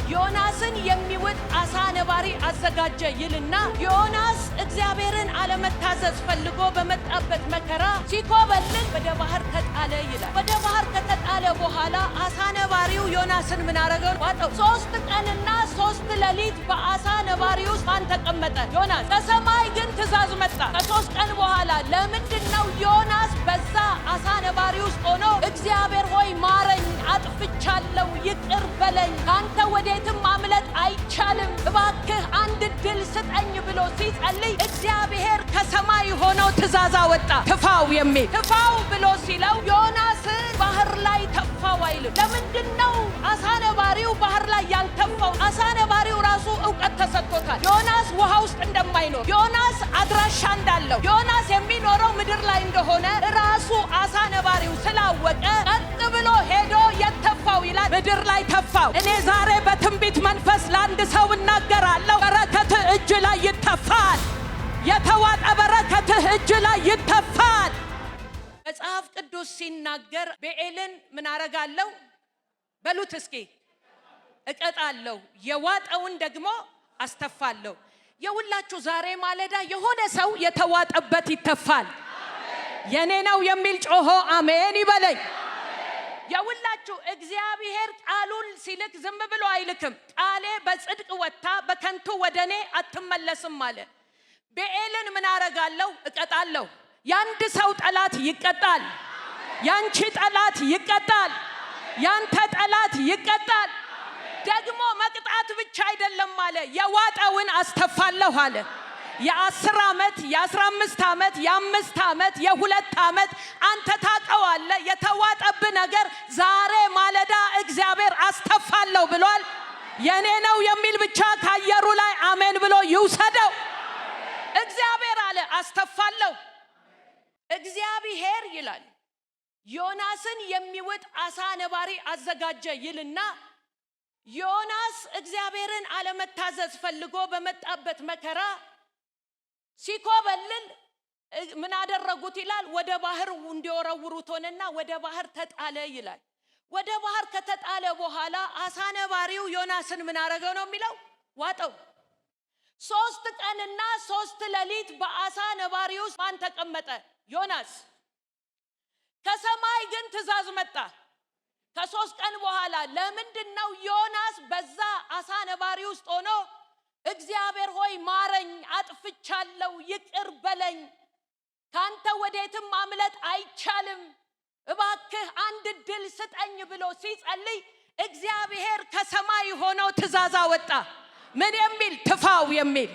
ዮናስን የሚውጥ አሳ ነባሪ አዘጋጀ ይልና ዮናስ እግዚአብሔርን አለመታዘዝ ፈልጎ በመጣበት መከራ ሲኮበልል ወደ ባህር ተጣለ ይላል። ወደ ባህር ከተጣለ በኋላ አሳ ነባሪው ዮናስን ምን አረገው? ዋጠው። 3 ቀንና 3 ሌሊት በአሳ ነባሪ ውስጥ ማን ተቀመጠ? ዮናስ። ከሰማይ ግን ትእዛዝ መጣ። ከ3 ቀን በኋላ ለምንድነው ዮናስ በዛ አሳ ነባሪ ውስጥ ሆኖ እግዚአብሔር ሆይ ማረኝ፣ አጥፍቻለሁ፣ ይቅር በለኝ፣ ካንተ ወዴትም ማምለጥ አይቻልም፣ እባክህ አንድ ድል ስጠኝ ብሎ ሲጸልይ እግዚአብሔር ከሰማይ ሆኖ ትእዛዝ አወጣ። ትፋው የሚል ትፋው ብሎ ሲለው ዮናስን ባህር ላይ ተፋው አይልም። ለምንድነው አሳ ነባሪው ባህር ላይ ያልተፋው? አሳ ነባሪው ራሱ ዕውቀት ተሰጥቶታል። ዮናስ ውሃ ውስጥ እንደማይኖር፣ ዮናስ አድራሻ እንዳለው፣ ዮናስ የሚኖረው ምድር ላይ እንደሆነ ራሱ አሳ ነባሪው ስላወቀ ቀጥ ብሎ ሄዶ የተፋው ይላል፣ ምድር ላይ ተፋው። እኔ ዛሬ በትንቢት መንፈስ ለአንድ ሰው እናገራለሁ። በረከትህ እጅ ላይ ይተፋል። የተዋጠ በረከትህ እጅ ላይ ይተፋል። መጽሐፍ ቅዱስ ሲናገር ብዔልን ምን አረጋለሁ በሉት እስኪ፣ እቀጣለሁ፣ የዋጠውን ደግሞ አስተፋለሁ። የሁላችሁ ዛሬ ማለዳ የሆነ ሰው የተዋጠበት ይተፋል። የኔ ነው የሚል ጮሆ አሜን ይበለኝ። የሁላችሁ እግዚአብሔር ቃሉን ሲልክ ዝም ብሎ አይልክም። ቃሌ በጽድቅ ወጣ በከንቱ ወደኔ አትመለስም አለ። ብዔልን ምን አረጋለሁ? እቀጣለሁ። ያንድ ሰው ጠላት ይቀጣል። ያንቺ ጠላት ይቀጣል። ያንተ ጠላት ይቀጣል። ደግሞ መቅጣት ብቻ አይደለም አለ፣ የዋጠውን አስተፋለሁ አለ። የ10 ዓመት የ15 ዓመት የ5 ዓመት የ2 ዓመት አንተ ታውቀዋለህ የተዋጠብህ ነገር ዛሬ ማለዳ እግዚአብሔር አስተፋለሁ ብሏል። የኔ ነው የሚል ብቻ ካየሩ ላይ አሜን ብሎ ይውሰደው። እግዚአብሔር አለ አስተፋለሁ። እግዚአብሔር ይላል ዮናስን የሚውጥ አሳ ነባሪ አዘጋጀ ይልና ዮናስ እግዚአብሔርን አለመታዘዝ ፈልጎ በመጣበት መከራ ሲኮበልል ምን አደረጉት ይላል? ወደ ባህር እንዲወረውሩት ሆነና ወደ ባህር ተጣለ ይላል። ወደ ባህር ከተጣለ በኋላ አሳ ነባሪው ዮናስን ምን አረገው ነው የሚለው? ዋጠው። 3 ቀንና 3 ሌሊት በአሳ ነባሪ ውስጥ ማን ተቀመጠ? ዮናስ። ከሰማይ ግን ትእዛዝ መጣ። ከ3 ቀን በኋላ ለምንድነው ዮናስ በዛ አሳ ነባሪ ውስጥ ሆኖ እግዚአብሔር ሆይ ማረኝ፣ አጥፍቻለሁ፣ ይቅር በለኝ፣ ካንተ ወዴትም ማምለጥ አይቻልም፣ እባክህ አንድ ድል ስጠኝ ብሎ ሲጸልይ እግዚአብሔር ከሰማይ ሆኖ ትእዛዝ አወጣ። ምን የሚል? ትፋው የሚል።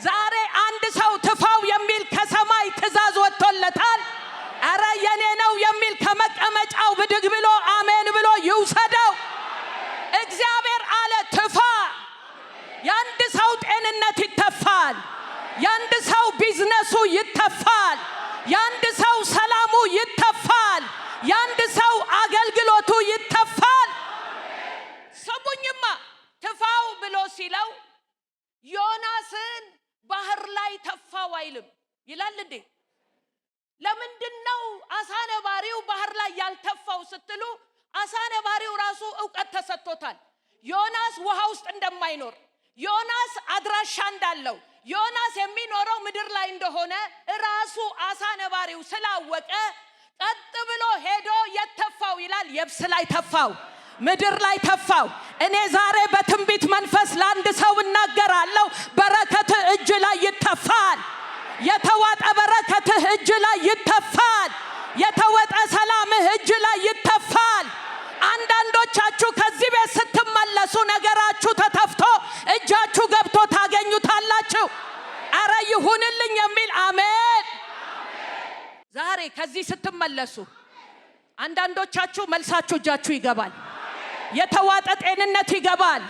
ዛሬ አንድ ሰው ትፋው የሚል ከሰማይ ትእዛዝ ወጥቶለታል። አረ የኔ ነው የሚል ከመቀመጫው ብድግ ብሎ አሜን ብሎ ይውሰደው። እግዚአብሔር አለ ትፋ። ያንድ ሰው ጤንነት ይተፋል። ያንድ ሰው ቢዝነሱ ይተፋል። ያንድ ሰው ሰላሙ ይተፋል። ያንድ ሰው አገልግሎቱ ይተፋል። ሰሙኝማ። ትፋው ብሎ ሲለው ዮናስን ባህር ላይ ተፋው አይልም ይላል እንዴ? ለምንድነው አሳ ነባሪው ባህር ላይ ያልተፋው ስትሉ አሳ ነባሪው ራሱ ዕውቀት ተሰጥቶታል። ዮናስ ውሃ ውስጥ እንደማይኖር፣ ዮናስ አድራሻ እንዳለው፣ ዮናስ የሚኖረው ምድር ላይ እንደሆነ ራሱ አሳ ነባሪው ስላወቀ ቀጥ ብሎ ሄዶ የተፋው ይላል። የብስ ላይ ተፋው፣ ምድር ላይ ተፋው። እኔ ዛሬ በትንቢት መንፈስ ለአንድ ሰው እናገራለሁ። በረከትህ እጅ ላይ ይተፋል። የተዋጠ በረከትህ እጅ ላይ ይተፋል። የተወጠ ሰላምህ እጅ ላይ ይተፋል። አንዳንዶቻችሁ ከዚህ ቤት ስትመለሱ ነገራችሁ ተተፍቶ እጃችሁ ገብቶ ታገኙታላችሁ። አረ ይሁንልኝ የሚል አሜን። ዛሬ ከዚህ ስትመለሱ አንዳንዶቻችሁ መልሳችሁ እጃችሁ ይገባል። የተዋጠ ጤንነት ይገባል።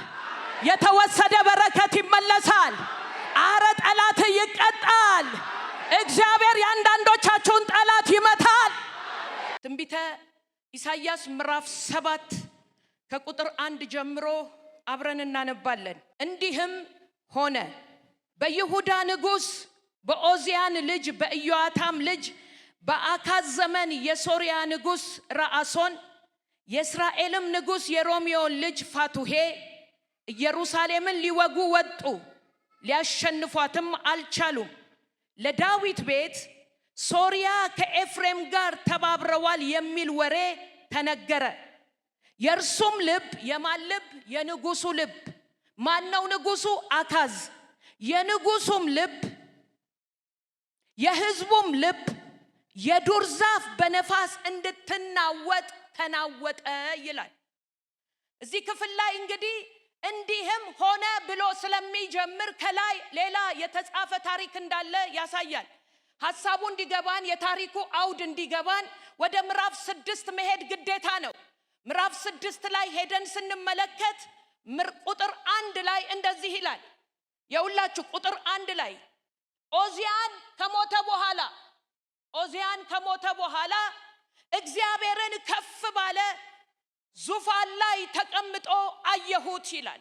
የተወሰደ በረከት ይመለሳል። አረ ጠላት ይቀጣል። እግዚአብሔር ያንዳንዶቻችሁን ጠላት ይመታል። ትንቢተ ኢሳይያስ ምዕራፍ 7 ከቁጥር 1 ጀምሮ አብረን እናነባለን። እንዲህም ሆነ በይሁዳ ንጉስ በኦዚያን ልጅ በኢዮአታም ልጅ በአካዝ ዘመን የሶርያ ንጉስ ረአሶን የእስራኤልም ንጉስ የሮሚዮን ልጅ ፋቱሄ ኢየሩሳሌምን ሊወጉ ወጡ፣ ሊያሸንፏትም አልቻሉም። ለዳዊት ቤት ሶርያ ከኤፍሬም ጋር ተባብረዋል የሚል ወሬ ተነገረ። የእርሱም ልብ የማን ልብ? የንጉሱ ልብ። ማነው ንጉሱ? አካዝ። የንጉሱም ልብ የሕዝቡም ልብ የዱር ዛፍ በነፋስ እንድትናወጥ ተናወጠ ይላል። እዚህ ክፍል ላይ እንግዲህ እንዲህም ሆነ ብሎ ስለሚጀምር ከላይ ሌላ የተጻፈ ታሪክ እንዳለ ያሳያል። ሐሳቡ እንዲገባን የታሪኩ አውድ እንዲገባን ወደ ምዕራፍ 6 መሄድ ግዴታ ነው። ምዕራፍ 6 ላይ ሄደን ስንመለከት ቁጥር 1 ላይ እንደዚህ ይላል። የሁላችሁ ቁጥር 1 ላይ ኦዚያን ከሞተ በኋላ እግዚአብሔርን ከፍ ባለ ዙፋን ላይ ተቀምጦ አየሁት ይላል።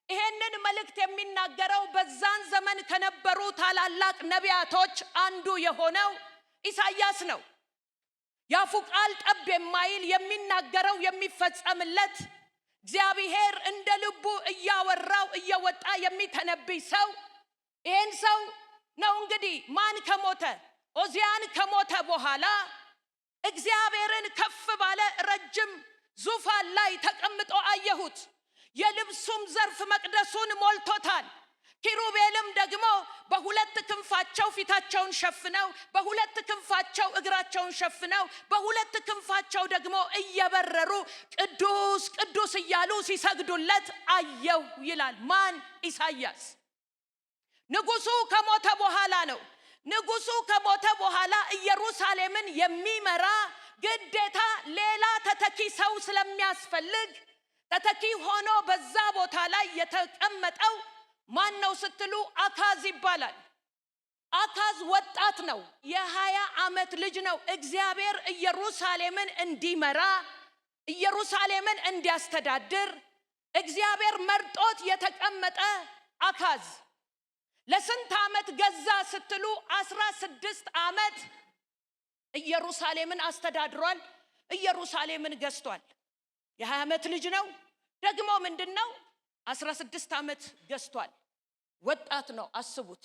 ይሄንን መልእክት የሚናገረው በዛን ዘመን ከነበሩ ታላላቅ ነቢያቶች አንዱ የሆነው ኢሳይያስ ነው። ያፉ ቃል ጠብ የማይል የሚናገረው የሚፈጸምለት እግዚአብሔር እንደ ልቡ እያወራው እየወጣ የሚተነብይ ሰው ይሄን ሰው ነው። እንግዲህ ማን ከሞተ? ኦዚያን ከሞተ በኋላ እግዚአብሔርን ከፍ ባለ ረጅም ዙፋን ላይ ተቀምጦ አየሁት። የልብሱም ዘርፍ መቅደሱን ሞልቶታል። ኪሩቤልም ደግሞ በሁለት ክንፋቸው ፊታቸውን ሸፍነው፣ በሁለት ክንፋቸው እግራቸውን ሸፍነው፣ በሁለት ክንፋቸው ደግሞ እየበረሩ ቅዱስ ቅዱስ እያሉ ሲሰግዱለት አየሁ ይላል። ማን? ኢሳይያስ። ንጉሱ ከሞተ በኋላ ነው። ንጉሱ ከሞተ በኋላ ኢየሩሳሌምን የሚመራ ግዴታ ሌላ ተተኪ ሰው ስለሚያስፈልግ ተተኪ ሆኖ በዛ ቦታ ላይ የተቀመጠው ማን ነው ስትሉ አካዝ ይባላል። አካዝ ወጣት ነው። የ20 ዓመት ልጅ ነው። እግዚአብሔር ኢየሩሳሌምን እንዲመራ ኢየሩሳሌምን እንዲያስተዳድር እግዚአብሔር መርጦት የተቀመጠ አካዝ ለስንት ዓመት ገዛ ስትሉ 16 ዓመት ኢየሩሳሌምን አስተዳድሯል። ኢየሩሳሌምን ገዝቷል። የ20 ዓመት ልጅ ነው። ደግሞ ምንድነው 16 ዓመት ገዝቷል። ወጣት ነው። አስቡት።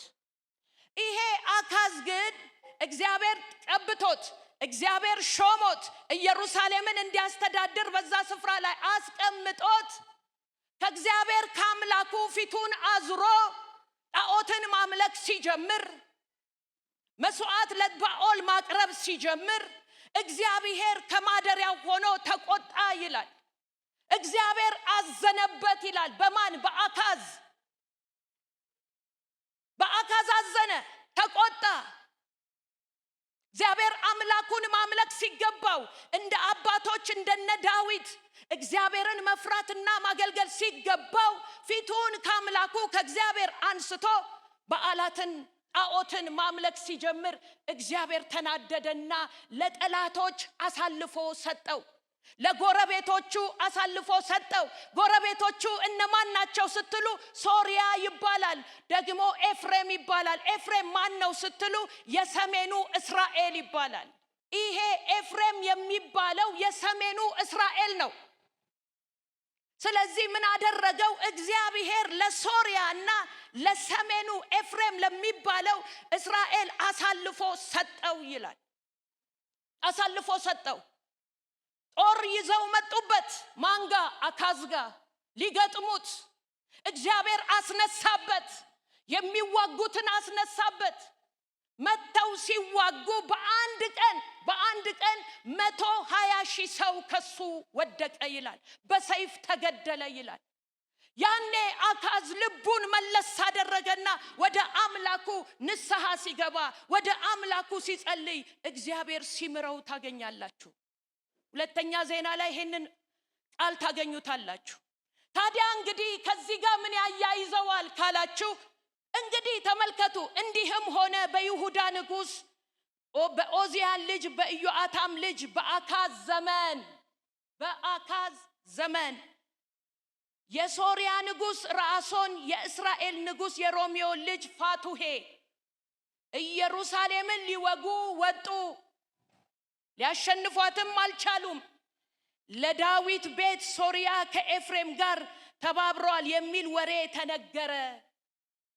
ይሄ አካዝ ግን እግዚአብሔር ቀብቶት እግዚአብሔር ሾሞት ኢየሩሳሌምን እንዲያስተዳድር በዛ ስፍራ ላይ አስቀምጦት ከእግዚአብሔር ከአምላኩ ፊቱን አዝሮ ጣዖትን ማምለክ ሲጀምር፣ መስዋዕት ለባኦል ማቅረብ ሲጀምር እግዚአብሔር ከማደሪያው ሆኖ ተቆጣ ይላል። እግዚአብሔር አዘነበት ይላል። በማን? በአካዝ አዘነ፣ ተቆጣ። እግዚአብሔር አምላኩን ማምለክ ሲገባው እንደ አባቶች እንደነ ዳዊት እግዚአብሔርን መፍራትና ማገልገል ሲገባው ፊቱን ከአምላኩ ከእግዚአብሔር አንስቶ በዓላትን ጣዖትን ማምለክ ሲጀምር እግዚአብሔር ተናደደና ለጠላቶች አሳልፎ ሰጠው። ለጎረቤቶቹ አሳልፎ ሰጠው። ጎረቤቶቹ እነማን ናቸው ስትሉ ሶርያ ይባላል፣ ደግሞ ኤፍሬም ይባላል። ኤፍሬም ማን ነው ስትሉ የሰሜኑ እስራኤል ይባላል። ይሄ ኤፍሬም የሚባለው የሰሜኑ እስራኤል ነው። ስለዚህ ምን አደረገው? እግዚአብሔር ለሶርያና ለሰሜኑ ኤፍሬም ለሚባለው እስራኤል አሳልፎ ሰጠው ይላል። አሳልፎ ሰጠው። ጦር ይዘው መጡበት። ማንጋ? አካዝጋ ሊገጥሙት እግዚአብሔር አስነሳበት። የሚዋጉትን አስነሳበት። መተው ሲዋጉ በአንድ ቀን 120,000 ሰው ከሱ ወደቀ ይላል። በሰይፍ ተገደለ ይላል። ያኔ አካዝ ልቡን መለስ አደረገና ወደ አምላኩ ንስሐ ሲገባ፣ ወደ አምላኩ ሲጸልይ እግዚአብሔር ሲምረው ታገኛላችሁ። ሁለተኛ ዜና ላይ ይሄንን ቃል ታገኙታላችሁ። ታዲያ እንግዲህ ከዚህ ጋር ምን ያያይዘዋል ካላችሁ እንግዲህ ተመልከቱ። እንዲህም ሆነ በይሁዳ ንጉስ በኦዚያን ልጅ በኢዮአታም ልጅ በአካዝ ዘመን የሶርያ ንጉስ ራሶን የእስራኤል ንጉስ የሮሚዮ ልጅ ፋቱሄ ኢየሩሳሌምን ሊወጉ ወጡ፣ ሊያሸንፏትም አልቻሉም። ለዳዊት ቤት ሶርያ ከኤፍሬም ጋር ተባብሯል የሚል ወሬ ተነገረ።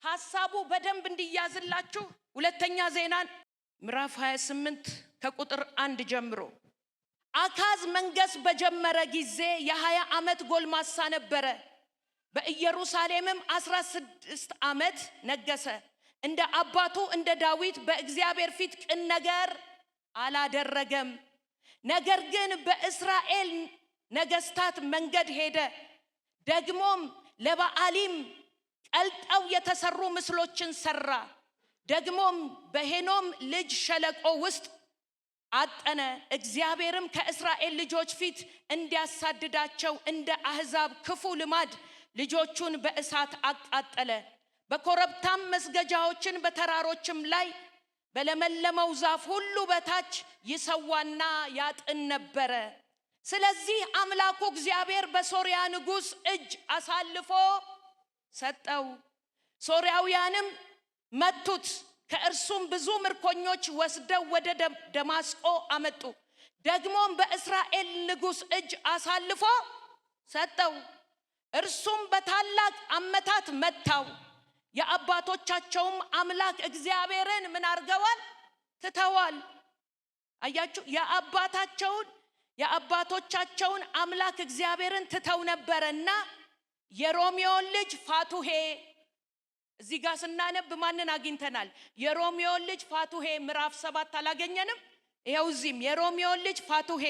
ሐሳቡ በደንብ እንዲያዝላችሁ ሁለተኛ ዜና ምዕራፍ 28 ከቁጥር 1 ጀምሮ አካዝ መንገስ በጀመረ ጊዜ የ20 ዓመት ጎልማሳ ነበረ። በኢየሩሳሌምም 16 ዓመት ነገሰ። እንደ አባቱ እንደ ዳዊት በእግዚአብሔር ፊት ቅን ነገር አላደረገም። ነገር ግን በእስራኤል ነገስታት መንገድ ሄደ። ደግሞም ለበዓሊም ቀልጠው የተሰሩ ምስሎችን ሰራ። ደግሞም በሄኖም ልጅ ሸለቆ ውስጥ አጠነ። እግዚአብሔርም ከእስራኤል ልጆች ፊት እንዲያሳድዳቸው እንደ አሕዛብ ክፉ ልማድ ልጆቹን በእሳት አቃጠለ። በኮረብታም መስገጃዎችን በተራሮችም ላይ በለመለመው ዛፍ ሁሉ በታች ይሰዋና ያጥን ነበረ። ስለዚህ አምላኩ እግዚአብሔር በሶርያ ንጉሥ እጅ አሳልፎ ሰጠው። ሶርያውያንም መቱት። ከእርሱም ብዙ ምርኮኞች ወስደው ወደ ደማስቆ አመጡ። ደግሞም በእስራኤል ንጉሥ እጅ አሳልፎ ሰጠው። እርሱም በታላቅ አመታት መታው። የአባቶቻቸውም አምላክ እግዚአብሔርን ምን አርገዋል? ትተዋል። አያችሁ፣ የአባቶቻቸውን አምላክ እግዚአብሔርን ትተው ነበርና የሮሚዮን ልጅ ፋቱሄ እዚህ ጋር ስናነብ ማንን አግኝተናል? የሮሚዮን ልጅ ፋቱሄ ምዕራፍ 7 አላገኘንም? ይሄው እዚህም የሮሚዮን ልጅ ፋቱሄ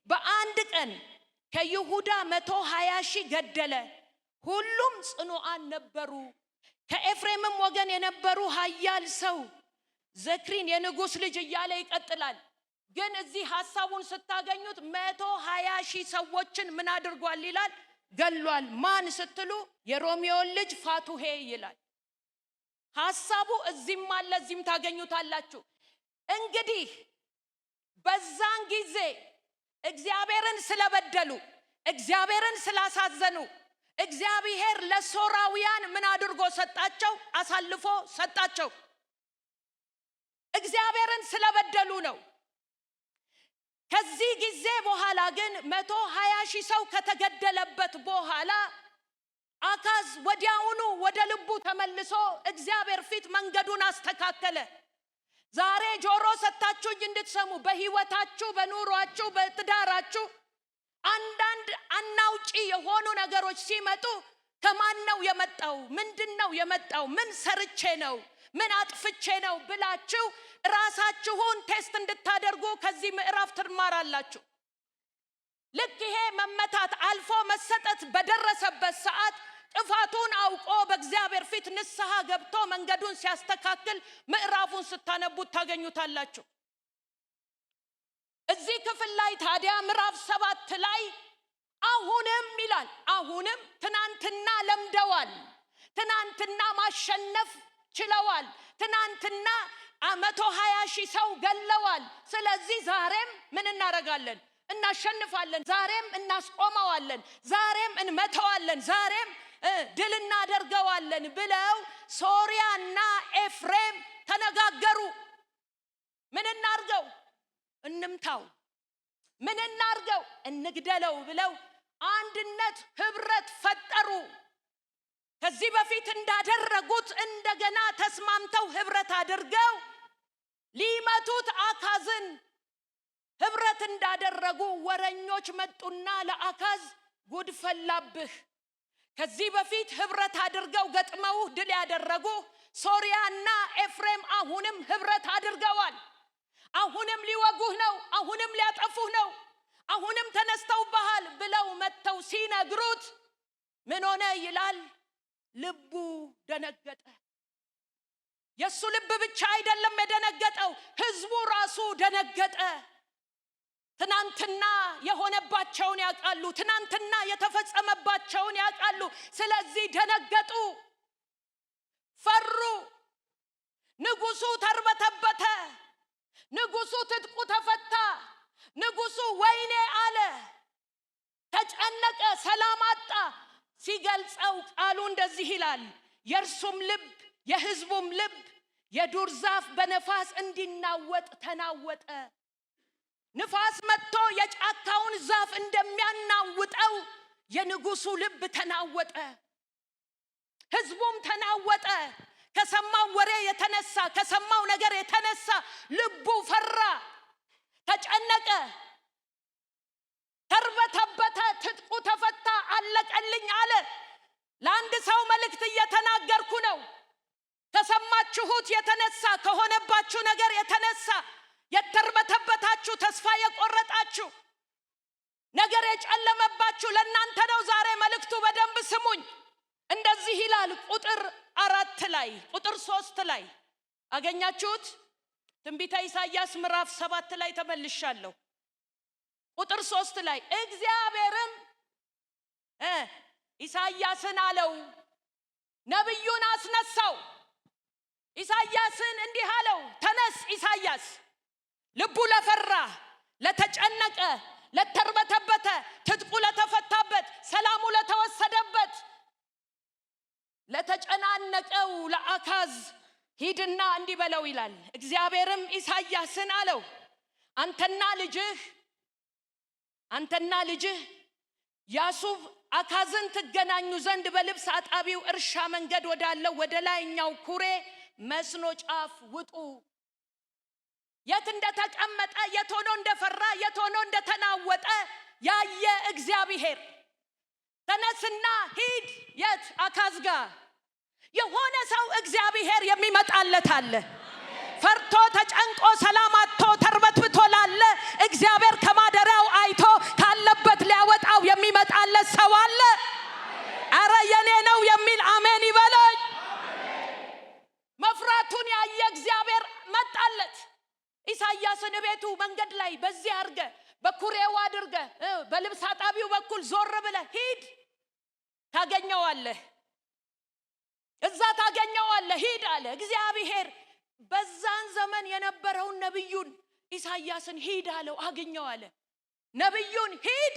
በአንድ ቀን ከይሁዳ 120 ሺህ ገደለ። ሁሉም ጽኑዓን ነበሩ። ከኤፍሬምም ወገን የነበሩ ኃያል ሰው ዘክሪን የንጉሥ ልጅ እያለ ይቀጥላል። ግን እዚህ ሐሳቡን ስታገኙት 120 ሺህ ሰዎችን ምን አድርጓል ይላል? ገሏል። ማን ስትሉ የሮሚዮን ልጅ ፋቱሄ ይላል። ሐሳቡ እዚህም አለ፣ እዚህም ታገኙታላችሁ። እንግዲህ በዛን ጊዜ እግዚአብሔርን ስለበደሉ፣ እግዚአብሔርን ስላሳዘኑ እግዚአብሔር ለሶራውያን ምን አድርጎ ሰጣቸው? አሳልፎ ሰጣቸው። እግዚአብሔርን ስለበደሉ ነው። ከዚህ ጊዜ በኋላ ግን 120 ሺህ ሰው ከተገደለበት በኋላ አካዝ ወዲያውኑ ወደ ልቡ ተመልሶ እግዚአብሔር ፊት መንገዱን አስተካከለ። ዛሬ ጆሮ ሰጣችሁ እንድትሰሙ፣ በህይወታችሁ፣ በኑሯችሁ፣ በትዳራችሁ አንዳንድ አናውጪ የሆኑ ነገሮች ሲመጡ ከማን ነው የመጣው? ምንድነው የመጣው? ምን ሰርቼ ነው? ምን አጥፍቼ ነው ብላችሁ ራሳችሁን ቴስት እንድታደርጉ ከዚህ ምዕራፍ ትማራላችሁ። ልክ ይሄ መመታት አልፎ መሰጠት በደረሰበት ሰዓት ጥፋቱን አውቆ በእግዚአብሔር ፊት ንስሐ ገብቶ መንገዱን ሲያስተካክል ምዕራፉን ስታነቡት ታገኙታላችሁ። እዚህ ክፍል ላይ ታዲያ ምዕራፍ 7 ላይ አሁንም ይላል፣ አሁንም ትናንትና ለምደዋል፣ ትናንትና ማሸነፍ ችለዋል፣ ትናንትና 120 ሺህ ሰው ገለዋል። ስለዚህ ዛሬም ምን እናረጋለን? እናሸንፋለን። ዛሬም እናስቆመዋለን። ዛሬም እንመተዋለን። ዛሬም ድል እናደርገዋለን ብለው ሶርያና ኤፍሬም ተነጋገሩ። ምን እናርገው? እንምታው። ምን እናርገው? እንግደለው ብለው አንድነት ህብረት ፈጠሩ። ከዚህ በፊት እንዳደረጉት እንደገና ተስማምተው ህብረት አድርገው ሊመቱት አካዝን ህብረት እንዳደረጉ ወረኞች መጡና ለአካዝ ጉድ ፈላብህ፣ ከዚህ በፊት ህብረት አድርገው ገጥመው ድል ያደረጉ ሶርያና ኤፍሬም አሁንም ህብረት አድርገዋል። አሁንም ሊወጉህ ነው፣ አሁንም ሊያጠፉህ ነው፣ አሁንም ተነስተውብሃል ብለው መተው ሲነግሩት ምን ሆነ ይላል? ልቡ ደነገጠ። የሱ ልብ ብቻ አይደለም የደነገጠው፣ ህዝቡ ራሱ ደነገጠ። ትናንትና የሆነባቸውን ያውቃሉ፣ ትናንትና የተፈጸመባቸውን ያውቃሉ። ስለዚህ ደነገጡ፣ ፈሩ። ንጉሱ ተርበተበተ፣ ንጉሱ ትጥቁ ተፈታ፣ ንጉሱ ወይኔ አለ፣ ተጨነቀ፣ ሰላም አጣ። ሲገልጸው ቃሉ እንደዚህ ይላል፣ የእርሱም ልብ የህዝቡም ልብ የዱር ዛፍ በነፋስ እንዲናወጥ ተናወጠ። ንፋስ መጥቶ የጫካውን ዛፍ እንደሚያናውጠው የንጉሱ ልብ ተናወጠ፣ ህዝቡም ተናወጠ። ከሰማው ወሬ የተነሳ ከሰማው ነገር የተነሳ ልቡ ፈራ፣ ተጨነቀ፣ ተርበተበተ፣ ትጥቁ ተፈታ፣ አለቀልኝ አለ። ለአንድ ሰው መልእክት እየተናገርኩ ነው። ከሰማችሁት የተነሳ ከሆነባችሁ ነገር የተነሳ የተርበተበታችሁ፣ ተስፋ የቆረጣችሁ፣ ነገር የጨለመባችሁ ለእናንተ ነው ዛሬ መልእክቱ። በደንብ ስሙኝ። እንደዚህ ይላል ቁጥር 4 ላይ ቁጥር 3 ላይ አገኛችሁት? ትንቢተ ኢሳይያስ ምዕራፍ 7 ላይ ተመልሻለሁ። ቁጥር 3 ላይ እግዚአብሔርም ኢሳይያስን አለው፣ ነብዩን አስነሳው። ኢሳይያስን እንዲህ አለው፣ ተነስ ኢሳይያስ፣ ልቡ ለፈራ፣ ለተጨነቀ፣ ለተርበተበተ፣ ትጥቁ ለተፈታበት፣ ሰላሙ ለተወሰደበት፣ ለተጨናነቀው ለአካዝ ሂድና እንዲህ በለው ይላል። እግዚአብሔርም ኢሳይያስን አለው፣ አንተና ልጅህ ያሱብ አካዝን ትገናኙ ዘንድ በልብስ አጣቢው እርሻ መንገድ ወዳለው ወደ ላይኛው ኩሬ መስኖ ጫፍ ውጡ። የት እንደተቀመጠ፣ የት ሆኖ እንደፈራ፣ የት ሆኖ እንደተናወጠ ያየ እግዚአብሔር ተነስና ሂድ። የት? አካዝ ጋር። የሆነ ሰው እግዚአብሔር የሚመጣለት አለ። ፈርቶ ተጨንቆ ሰላም አጥቶ ተርበትብቶ ላለ እግዚአብሔር ከማደሪያው አይቶ ካለበት ሊያወጣው የሚመጣለት ሰው አለ። አረ የኔ ነው የሚል አሜን ይበለኝ። መፍራቱን ያየ እግዚአብሔር መጣለት። ኢሳይያስን ቤቱ መንገድ ላይ በዚህ አርገ፣ በኩሬው አድርገ፣ በልብስ አጣቢው በኩል ዞር ብለ ሂድ፣ ታገኘዋለህ፣ እዛ ታገኘዋለህ፣ ሂድ አለ እግዚአብሔር። በዛን ዘመን የነበረውን ነብዩን ኢሳይያስን ሂድ አለው፣ አገኘው አለ። ነብዩን ሂድ፣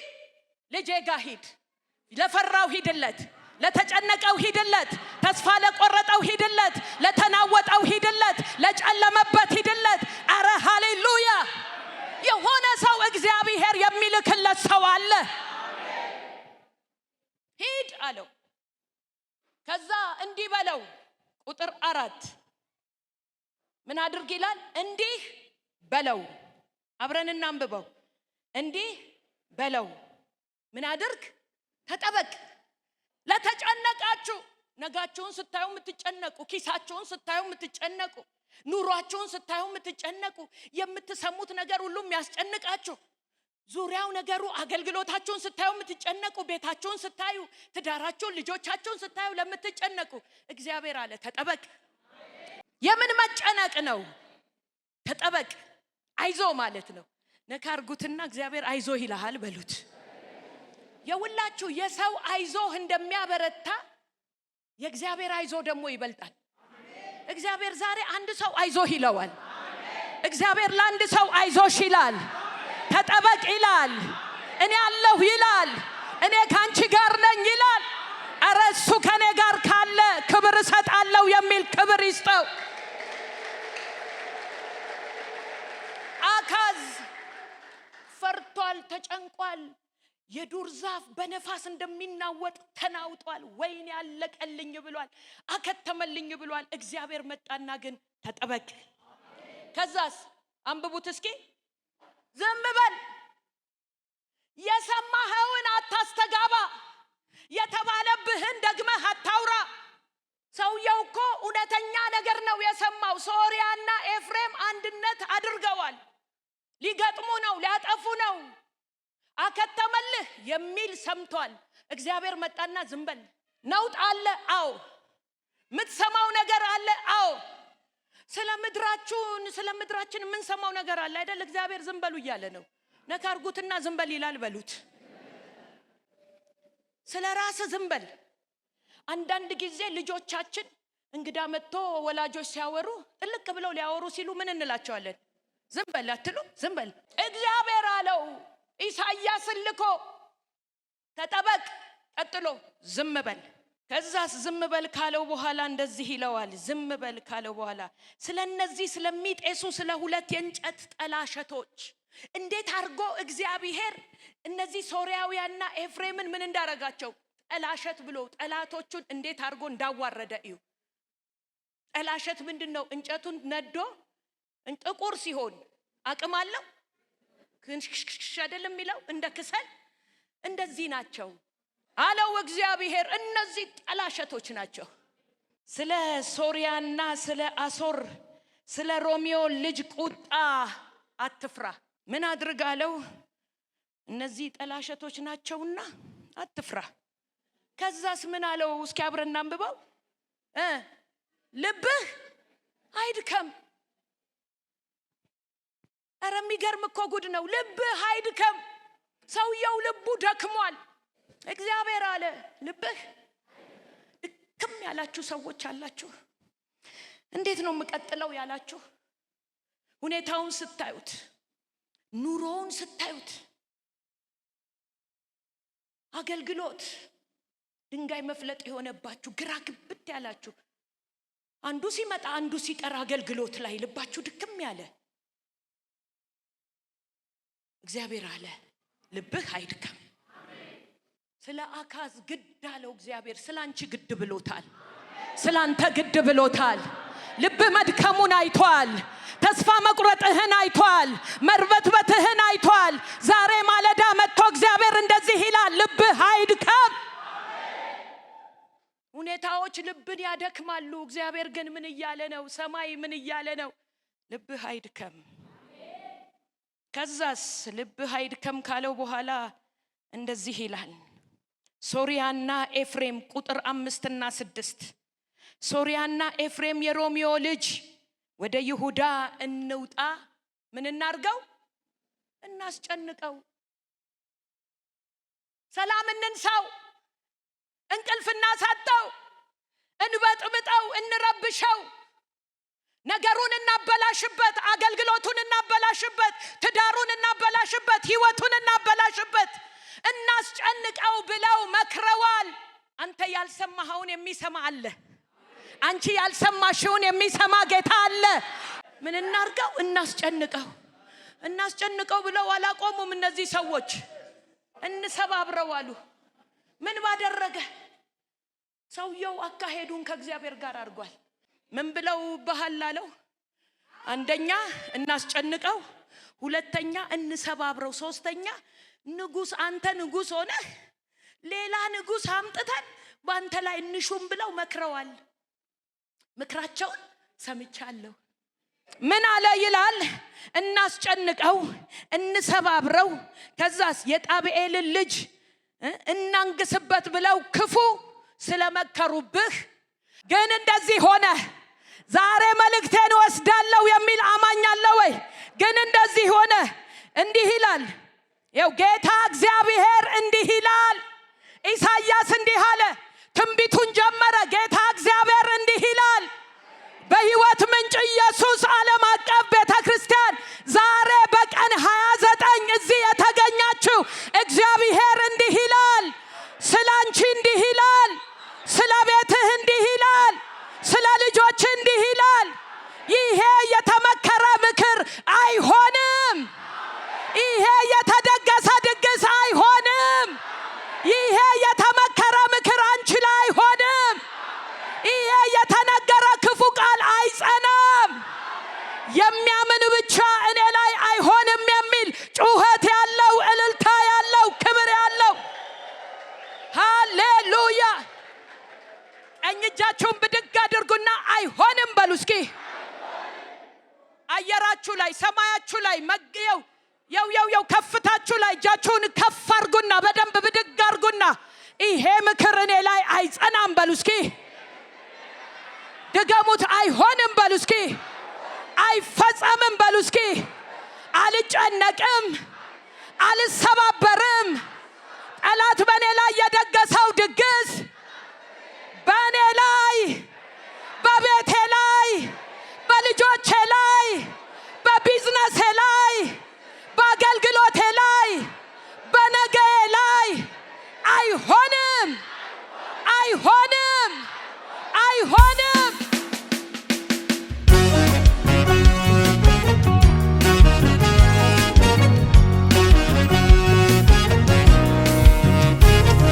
ልጄ ጋር ሂድ፣ ለፈራው ሂድለት፣ ለተጨነቀው ሂድለት፣ ተስፋ ለቆረጠው ሂድለት፣ ለተናወጠው ሂድለት፣ ለጨለመበት ሂድለት። አረ ሃሌሉያ! የሆነ ሰው እግዚአብሔር የሚልክለት ሰው አለ። ሂድ አለው። ከዛ እንዲህ በለው ቁጥር 4 ምን አድርግ ይላል? እንዲህ በለው። አብረን እናንብበው። እንዲህ በለው ምን አድርግ? ተጠበቅ። ለተጨነቃችሁ፣ ነጋችሁን ስታዩ የምትጨነቁ፣ ኪሳችሁን ስታዩ የምትጨነቁ፣ ኑሯችሁን ስታዩ የምትጨነቁ፣ የምትሰሙት ነገር ሁሉ የሚያስጨንቃችሁ፣ ዙሪያው ነገሩ አገልግሎታችሁን ስታዩ የምትጨነቁ፣ ቤታችሁን ስታዩ፣ ትዳራችሁን፣ ልጆቻችሁን ስታዩ ለምትጨነቁ እግዚአብሔር አለ ተጠበቅ። የምን መጨነቅ ነው? ተጠበቅ። አይዞ ማለት ነው። ነካ አርጉትና እግዚአብሔር አይዞ ይልሃል በሉት። የሁላችሁ የሰው አይዞ እንደሚያበረታ የእግዚአብሔር አይዞ ደግሞ ይበልጣል። እግዚአብሔር ዛሬ አንድ ሰው አይዞ ይለዋል። እግዚአብሔር ለአንድ ሰው አይዞሽ ይላል፣ ተጠበቅ ይላል፣ እኔ አለሁ ይላል፣ እኔ ካንቺ ጋር ነኝ ይላል። አረ እሱ ከኔ ጋር ካለ ክብር እሰጣለሁ የሚል ክብር ይስጠው። አካዝ ፈርቷል፣ ተጨንቋል። የዱር ዛፍ በነፋስ እንደሚናወጥ ተናውጧል። ወይኔ ያለቀልኝ ብሏል፣ አከተመልኝ ብሏል። እግዚአብሔር መጣና ግን ተጠበቅ። ከዛስ አንብቡት እስኪ። ዝም በል፣ የሰማኸውን አታስተጋባ፣ የተባለብህን ደግመህ አታውራ። ሰውየው እኮ እውነተኛ ነገር ነው የሰማው። ሶርያና ኤፍሬም አንድነት አድርገዋል። ሊገጥሙ ነው፣ ሊያጠፉ ነው። አከተመልህ የሚል ሰምቷል። እግዚአብሔር መጣና ዝም በል። ነውጥ አለ፣ አዎ። ምትሰማው ነገር አለ፣ አዎ። ስለ ምድራችን የምንሰማው ነገር አለ አይደል? እግዚአብሔር ዝም በሉ እያለ ነው። ነካ አርጉትና ዝም በል ይላል በሉት። ስለ ራስ ዝም በል። አንዳንድ ጊዜ ልጆቻችን እንግዳ መጥቶ ወላጆች ሲያወሩ ጥልቅ ብለው ሊያወሩ ሲሉ ምን እንላቸዋለን? ዝም በል አትሉ? ዝም በል። እግዚአብሔር አለው ኢሳይያስን ልኮ ተጠበቅ፣ ቀጥሎ ዝም በል። ከዛስ ዝም በል ካለው በኋላ እንደዚህ ይለዋል። ዝም በል ካለው በኋላ ስለነዚህ ስለሚጤሱ ስለ ሁለት የእንጨት ጠላሸቶች እንዴት አርጎ እግዚአብሔር እነዚህ ሶርያውያንና ኤፍሬምን ምን እንዳረጋቸው ጠላሸት ብሎ ጠላቶቹን እንዴት አርጎ እንዳዋረደ እዩ። ጠላሸት ምንድነው? እንጨቱን ነዶ ጥቁር ሲሆን አቅም አለው ክንሽሽ አይደለም የሚለው እንደ ክሰል እንደዚህ ናቸው አለው እግዚአብሔር። እነዚህ ጠላሸቶች ናቸው። ስለ ሶርያና ስለ አሶር ስለ ሮሚዮ ልጅ ቁጣ አትፍራ። ምን አድርጋለው? እነዚህ ጠላሸቶች ናቸውና አትፍራ። ከዛስ ምን አለው? እስኪ አብረን አንብበው። ልብህ አይድከም። ኧረ የሚገርም እኮ ጉድ ነው። ልብህ አይድከም። ሰውየው ልቡ ደክሟል። እግዚአብሔር አለ ልብህ ድክም ያላችሁ ሰዎች አላችሁ። እንዴት ነው የምቀጥለው ያላችሁ? ሁኔታውን ስታዩት፣ ኑሮውን ስታዩት፣ አገልግሎት ድንጋይ መፍለጥ የሆነባችሁ ግራ ግብት ያላችሁ፣ አንዱ ሲመጣ አንዱ ሲቀር አገልግሎት ላይ ልባችሁ ድክም ያለ እግዚአብሔር አለ ልብህ አይድከም። ስለ አካዝ ግድ አለው እግዚአብሔር። ስላንቺ ግድ ብሎታል። ስላንተ ግድ ብሎታል። ልብ መድከሙን አይቷል። ተስፋ መቁረጥህን አይቷል። መርበትበትህን አይቷል። ዛሬ ማለዳ መጥቶ እግዚአብሔር እንደዚህ ይላል ልብህ አይድከም። ሁኔታዎች ልብን ያደክማሉ። እግዚአብሔር ግን ምን እያለ ነው? ሰማይ ምን እያለ ነው? ልብህ አይድከም። ከዛስ ልብህ አይድከም ካለው በኋላ እንደዚህ ይላል ሶርያና ኤፍሬም ቁጥር 5 እና 6 ሶርያና ኤፍሬም የሮሚዮ ልጅ ወደ ይሁዳ እንውጣ፣ ምን እናርገው? እናስጨንቀው፣ ሰላም እንንሳው፣ እንቅልፍ እናሳጣው፣ እንበጥብጠው፣ እንረብሸው፣ ነገሩን እናበላሽበት፣ አገልግሎቱን እናበላሽበት፣ ትዳሩን እናበላሽበት፣ ህይወቱን እናበላሽበት፣ እናስጨንቀው ብለው መክረዋል። አንተ ያልሰማኸውን የሚሰማ አለ። አንቺ ያልሰማሽውን የሚሰማ ጌታ አለ። ምን እናርገው? እናስጨንቀው። እናስጨንቀው ብለው አላቆሙም እነዚህ ሰዎች። እንሰባብረው አሉ። ምን ባደረገ? ሰውየው አካሄዱን ከእግዚአብሔር ጋር አድርጓል። ምን ብለው ባህል አለው? አንደኛ እናስጨንቀው፣ ሁለተኛ እንሰባብረው፣ ሶስተኛ ንጉስ አንተ ንጉስ ሆነ ሌላ ንጉስ አምጥተን ባንተ ላይ እንሹም ብለው መክረዋል። ምክራቸውን ሰምቻለሁ። ምን አለ ይላል? እናስጨንቀው፣ እንሰባብረው፣ ከዛስ የጣብኤል ልጅ እናንግስበት ብለው ክፉ ስለመከሩብህ ግን እንደዚህ ሆነ። ዛሬ መልእክቴን ወስዳለሁ የሚል አማኝ አለ ወይ? ግን እንደዚህ ሆነ። እንዲህ ይላል ያው ጌታ እግዚአብሔር እንዲህ ይላል። ኢሳይያስ እንዲህ አለ። ትንቢቱን ጀመረ። ጌታ እግዚአብሔር እንዲህ ይላል። በሕይወት ምንጭ ኢየሱስ ዓለም አቀፍ ቤተክርስቲያን ዛሬ በቀን 29 እዚህ የተገኛችሁ እግዚአብሔር እንዲህ ይላል። ስላንቺ እንዲህ ይላል። ስለ ቤትህ እንዲህ ይላል። ስለ ልጆች እንዲህ ይላል። ይሄ የተመከረ ምክር አይሆንም። ይሄ የተደገሰ ድግስ አይሆንም። ይሄ የተመከረ ምክር አንቺ ላይ አይሆንም። ይሄ የተነገረ ክፉ ቃል አይጸናም። የሚያምን ብቻ እኔ ላይ አይሆንም የሚል ጩኸት ያለው፣ እልልታ ያለው፣ ክብር ያለው ሃሌሉያ። ቀኝ እጃችሁን ብድግ አድርጉና አይሆንም በሉ እስኪ። አየራችሁ ላይ፣ ሰማያችሁ ላይ፣ የው ከፍታችሁ ላይ እጃችሁን ከፍ አድርጉና በደንብ ብድግ አድርጉና ይሄ ምክር እኔ ላይ አይጸናም በሉ እስኪ። ድገሙት። አይሆንም በሉ እስኪ። አይፈጸምም በሉ እስኪ። አልጨነቅም፣ አልሰባበርም። ጠላት በእኔ ላይ የደገሰው ድግስ በእኔ ላይ፣ በቤቴ ላይ፣ በልጆቼ ላይ፣ በቢዝነሴ ላይ፣ በአገልግሎቴ ላይ፣ በነገዬ ላይ አይሆንም፣ አይሆንም፣ አይሆንም።